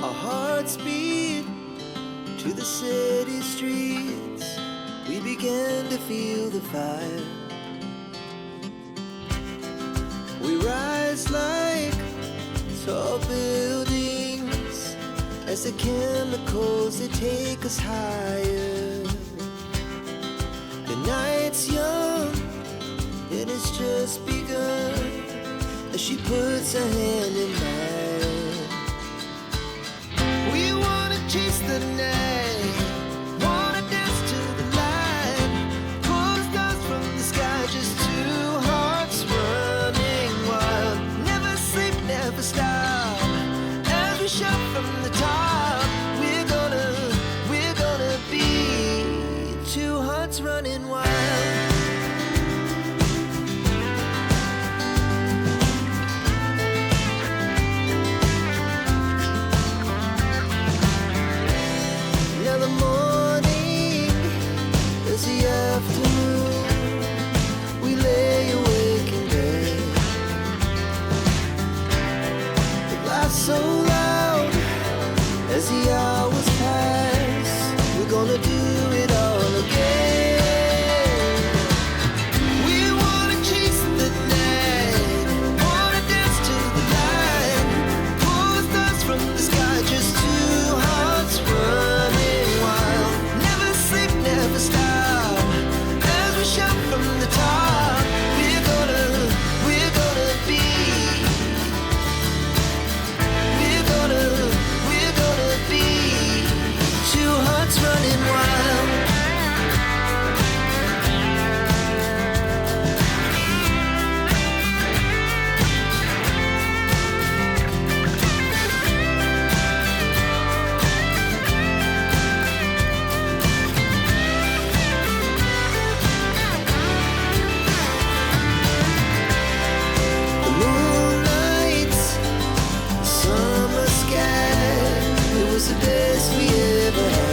Our hearts beat to the city streets. We began to feel the fire. We rise like tall buildings as the chemicals, they take us higher. The night's young, it has just begun, as she puts her hand in mine. We wanna chase the night, wanna dance to the light, pull the stars from the sky, just two hearts running wild. Never sleep, never stop, as we shout from the top. We're gonna be two hearts running wild. So loud as the hours pass, we're gonna do it all again. We wanna chase the night, wanna dance to the light, pull the stars from the sky, just two hearts running wild. Never sleep, never stop, as we shout from the top. We're gonna be two hearts running wild. The moonlight, summer sky, it was the best we ever had.